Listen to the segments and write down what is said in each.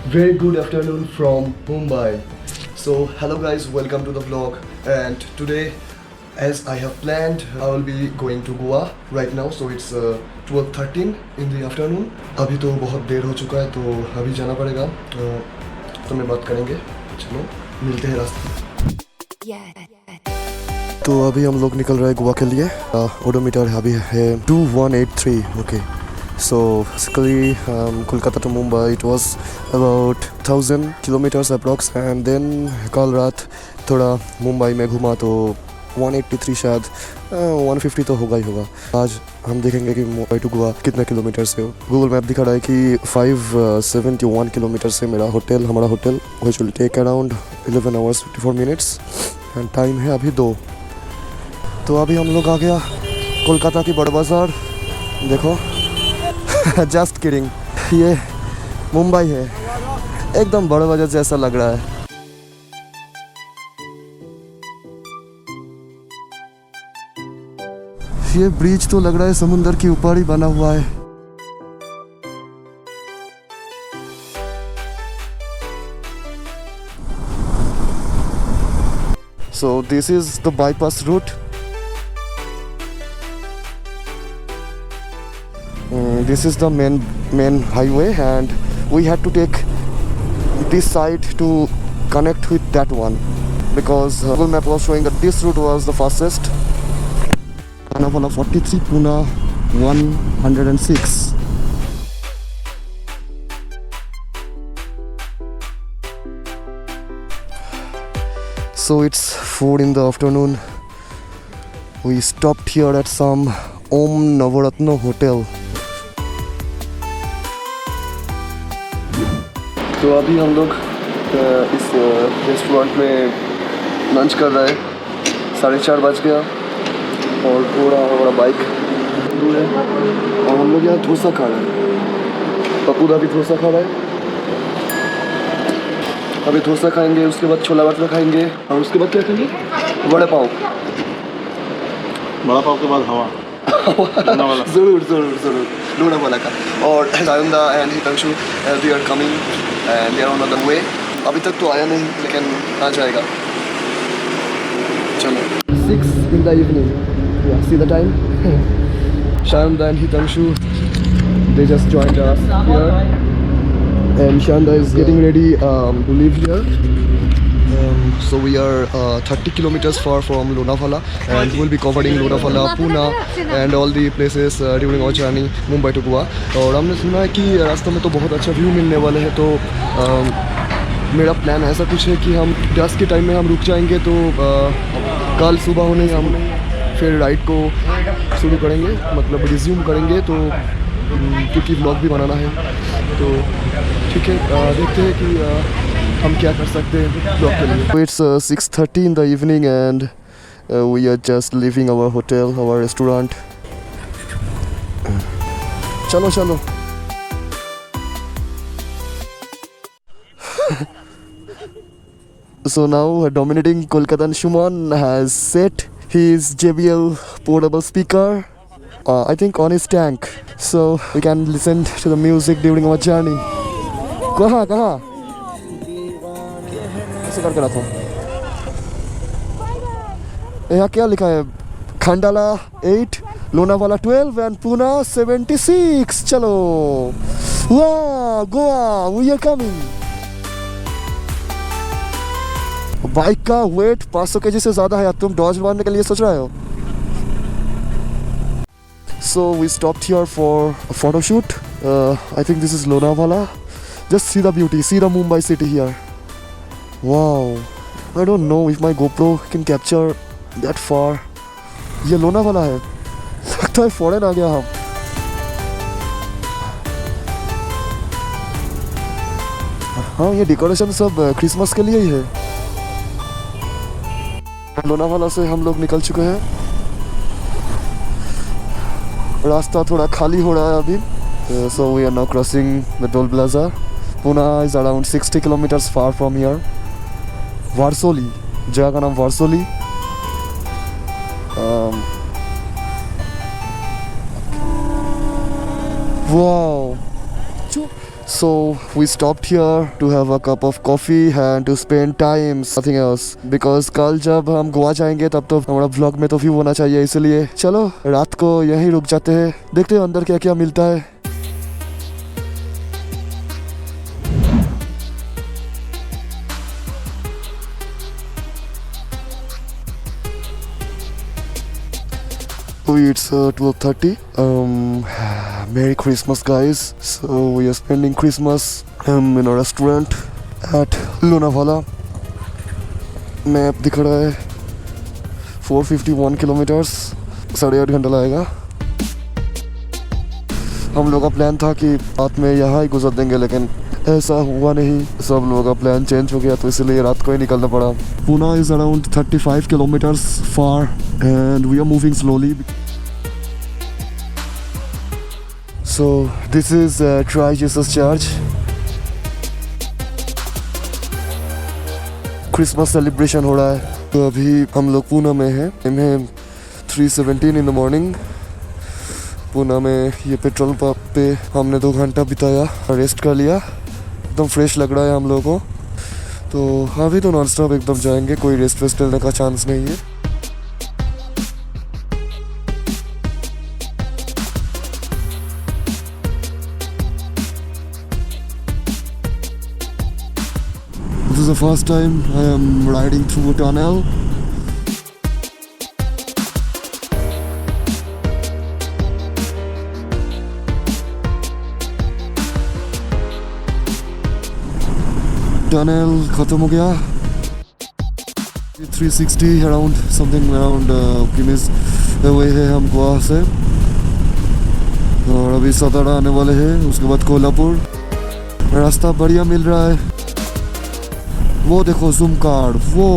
Very good afternoon from Mumbai. So hello guys, welcome to the vlog. And today, as I have planned, I will be going to Goa right now. So it's 12:13 in the afternoon. अभी तो बहुत देर हो चुका है, तो अभी जाना पड़ेगा. तो मैं बात करेंगे. चलो मिलते हैं रास्ते. तो अभी हम लोग निकल रहे हैं गोवा के लिए. ओडोमीटर अभी है 2183. Okay. So basically Kolkata to Mumbai it was about 1000 kilometers approx, and then कल रात थोड़ा मुंबई में घूमा तो 183 शायद 150 तो होगा ही होगा. आज हम देखेंगे कि मुंबई टू गोवा कितने किलोमीटर से. गूगल मैप दिखा रहा है कि 571 किलोमीटर से हमारा hotel which will take around 11 hours 54 minutes and time है अभी 2. तो अभी हम लोग आ गया कोलकाता की बड़ा बाज़ार. देखो जस्ट किडिंग, ये मुंबई है. एकदम बड़ा बाजार जैसा लग रहा है. ये ब्रिज तो लग रहा है समुंदर के ऊपर ही बना हुआ है. So this is the bypass route. This is the main highway, and we had to take this side to connect with that one because Google Map was showing that this route was the fastest. Anavala 43, Pune 106. So it's 4 in the afternoon. We stopped here at some Om Navaratna hotel. तो अभी हम लोग इस restaurant में lunch कर रहे हैं. 4:30 बज गया और थोड़ा हमारा बाइक दूर है और हम लोग यहाँ डोसा खा रहे हैं. पपूदा भी डोसा खा रहा है. अभी डोसा खाएंगे, उसके बाद छोला भटूरा खाएंगे और उसके बाद क्या खाएंगे? वड़ा पाव. बड़ा पाव के बाद हवा ज़रूर ज़रूर ज़रूर लोनावाला का. और Sayanda and Hitanshu they are coming and they are on the way. अभी तक तो आया नहीं लेकिन आ जाएगा. चलो 6 in the evening. Yeah, see the time. Shanda and Hitanshu, they just joined us here, and Shanda is getting ready to leave here. So we are 30 kilometers far from Lonavala, and we'll be covering Lonavala, Pune and all the places during our journey Mumbai to Goa. और हमने सुना है कि रास्ते में तो बहुत अच्छा व्यू मिलने वाले हैं. तो मेरा प्लान ऐसा कुछ है कि हम 10 के टाइम में हम रुक जाएंगे. तो कल सुबह होने हम फिर राइड को शुरू करेंगे, मतलब रिज्यूम करेंगे. तो क्योंकि व्लॉग भी बनाना है तो ठीक है. देखते हैं कि हम क्या कर सकते हैं ब्लॉग के लिए. It's 6:30 in the evening and we are just leaving our hotel, our restaurant. चलो चलो. So now dominating Kolkata Shuman has set his JBL portable speaker, I think on his tank, so we can listen to the music during our journey. कहाँ ऐसे करके रखो. यहाँ क्या लिखा है? Khandala 8, Lonavala 12 and Pune 76. चलो. वाह Goa, we are coming. Bike का वेट 500 kg से ज़्यादा है. तुम डॉज मारने के लिए सोच रहे हो? So we stopped here for a photo shoot. I think this is Lonavala. Just see the beauty, see the Mumbai city here. Wow, I don't know if my GoPro can capture that far. ये लोनावाला है. लगता है foreign आ गया हम. हाँ, ये decoration सब Christmas के लिए ही है. लोनावाला से हम लोग निकल चुके हैं. रास्ता थोड़ा खाली हो रहा है अभी. So we are now crossing the toll plaza. Pune is around 60 kilometers far from here. वारसोली, जगह का नाम वारसोली. Wow, So we stopped here to have a cup of coffee and to spend time, nothing else. Because कल जब हम गोवा जाएंगे तब तो हमारा vlog में तो व्यू होना चाहिए, इसलिए चलो रात को यहीं रुक जाते हैं, देखते हैं अंदर क्या क्या मिलता है. It's 12:30. Merry Christmas, guys. So we are spending Christmas in a restaurant at Lonavala. Map दिख रहा है 451 किलोमीटर्स, 8.5 घंटा लगेगा. हम लोग का प्लान था कि रात में यहाँ ही गुजर देंगे, लेकिन ऐसा हुआ नहीं. सब लोगों का प्लान चेंज हो गया, तो इसलिए रात को ही निकलना पड़ा. Pune is around 35 kilometers far and we are moving slowly. So this is Try Jesus Church. Christmas celebration हो रहा है. तो अभी हम लोग पुणे में हैं. इन्हें 3:17 in the morning. पुणे में ये पेट्रोल पंप पे हमने 2 घंटा बिताया, रेस्ट कर लिया. एकदम फ्रेश लग रहा है हम लोगों को. तो अभी तो नॉन स्टॉप एकदम जाएंगे, कोई रेस्ट वेस्ट लेने का चांस नहीं है. This is the first time I am riding through a tunnel. Tunnel खत्म हो गया. 360 around something around किमीज away है हम गोवा से. और अभी सतारा आने वाले हैं, उसके बाद कोल्हापुर. रास्ता बढ़िया मिल रहा है. वो देखो जूम कार, वो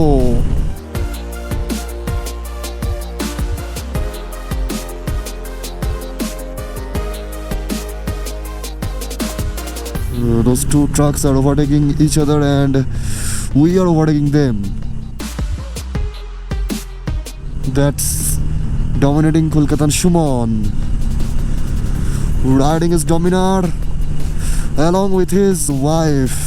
those two trucks are overtaking each other and we are overtaking them. That's dominating Kolkata Shumon. Riding his Dominar along with his wife.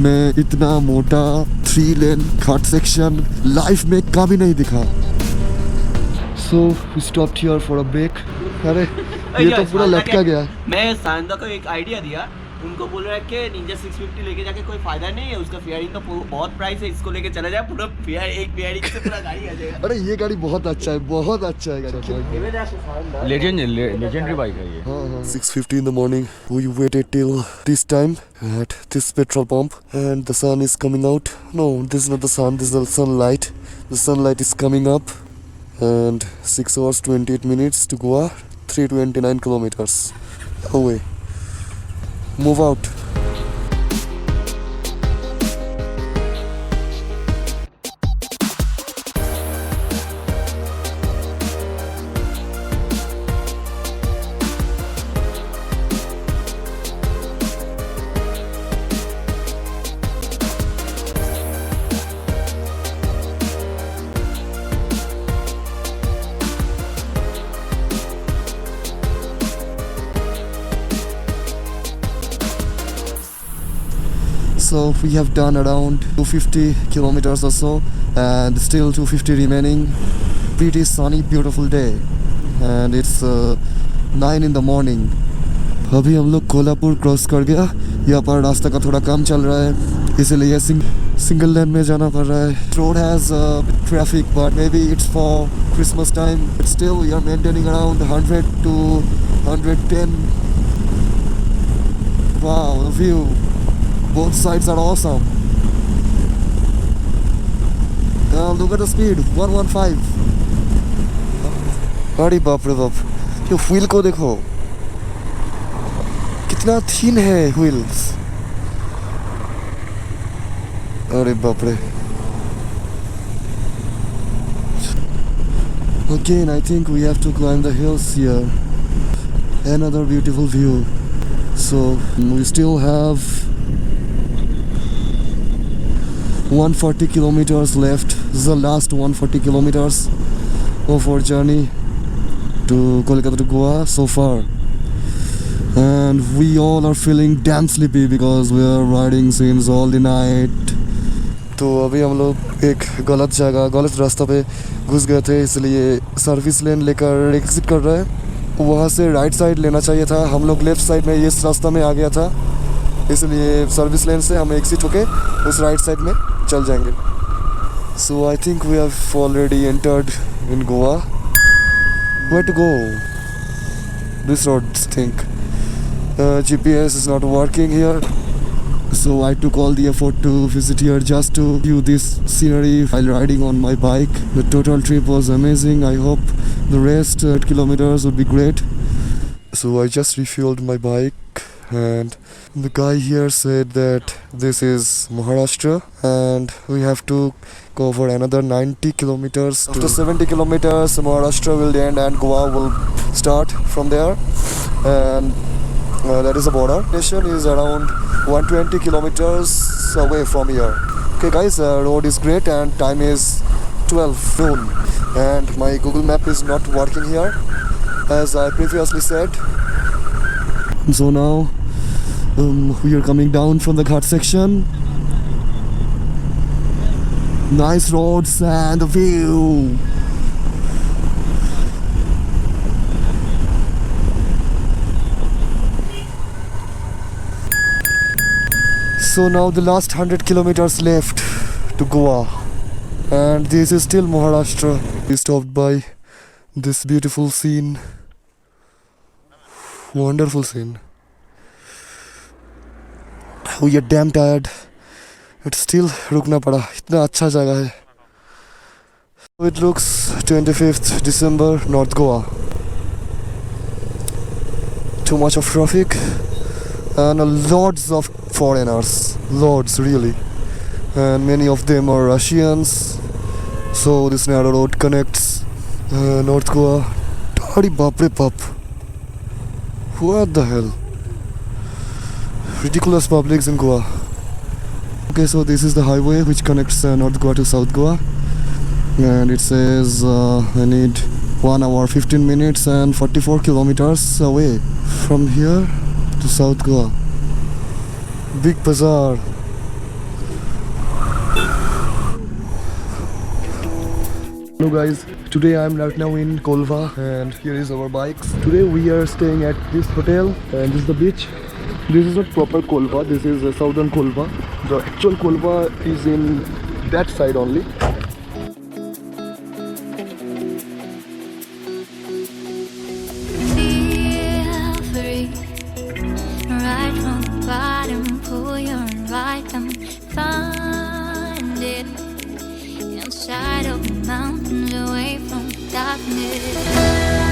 मैं इतना मोटा 3 लेन घाट सेक्शन लाइफ में कभी नहीं दिखा. So we stopped here for a break. अरे ये तो पूरा लटका गया. मैं सांदा को एक आइडिया दिया, उनको बोल रहा है कि निंजा 650 लेके जाके कोई फायदा नहीं है, उसका फेयरिंग का बहुत प्राइस है, इसको लेके चला जाए, पूरा एक फेयरिंग से पूरा गाड़ी आ जाएगा. अरे ये गाड़ी बहुत अच्छा है, बहुत अच्छा है गाड़ी. लेजेंडरी बाइक है ये. हाँ. 6:50 in the morning. We waited till this time at this petrol pump and the sun is coming out. No, this is not the sun, this is the sunlight. The sunlight is coming up and 6 hours 28 minutes to Goa, 329 kilometers away. Move out. So we have done around 250 kilometers or so and still 250 remaining. Pretty sunny, beautiful day and it's 9 in the morning. अभी हम लोग Kolhapur cross कर गया. यहाँ पर रास्ता का थोड़ा काम चल रहा है, इसीलिए सिंगल लेन में जाना पड़ रहा है. Road has traffic but maybe it's for Christmas time. But still we are maintaining around 100 to 110. Wow, the view. Both sides are awesome. Look at the speed, 115. अरे बाप रे बाप, ये व्हील को देखो कितना थिन है व्हील्स. अरे बाप रे. Again, I think we have to climb the hills here. Another beautiful view. So we still have 140 kilometers left. This is the last 140 kilometers of our journey. to Kolkata to Goa so far. And we all are feeling damn sleepy because we are riding since all the night. तो अभी हम लोग एक गलत रास्ता पे घुस गए थे, इसलिए सर्विस लेन लेकर एग्जिट कर रहे हैं। वहाँ से राइट साइड लेना चाहिए था, हम लोग लेफ्ट साइड में इस रास्ता में आ गया था, इसलिए सर्विस लेन से हम एग्जिट होके उस राइट साइड में चल जाएंगे। So I think we have already entered in Goa. Where to go? This road think GPS is not working here, so I took all the effort to visit here just to view this scenery while riding on my bike. The total trip was amazing. I hope the rest 8 kilometers would be great. So I just refueled my bike, and the guy here said that this is Maharashtra and we have to cover another 90 kilometers. After 70 kilometers, Maharashtra will end and Goa will start from there. And that is the border. Station is around 120 kilometers away from here. Okay guys, road is great and time is 12 noon and my Google map is not working here as I previously said. So now we are coming down from the ghat section. Nice roads and the view. So now the last 100 kilometers left to Goa, and this is still Maharashtra. We stopped by this beautiful scene, wonderful scene. We are damn tired. It's still रुकना पड़ा, इतना अच्छा जगह है. It looks 25th December, North Goa. Too much of traffic and lots of foreigners, lots really, and many of them are Russians. So this narrow road connects North Goa. Dari baap re baap, what the hell, ridiculous publics in Goa. Okay, so this is the highway which connects North Goa to South Goa, and it says I need 1 hour 15 minutes and 44 kilometers away from here to South Goa. Big bazaar. Hello guys, today I'm right now in Kolva and here is our bikes. Today we are staying at this hotel and this is the beach. This is not proper Kolva, this is southern Kolva. The actual Kolva is in that side only. Find it inside of the mountains, away from darkness.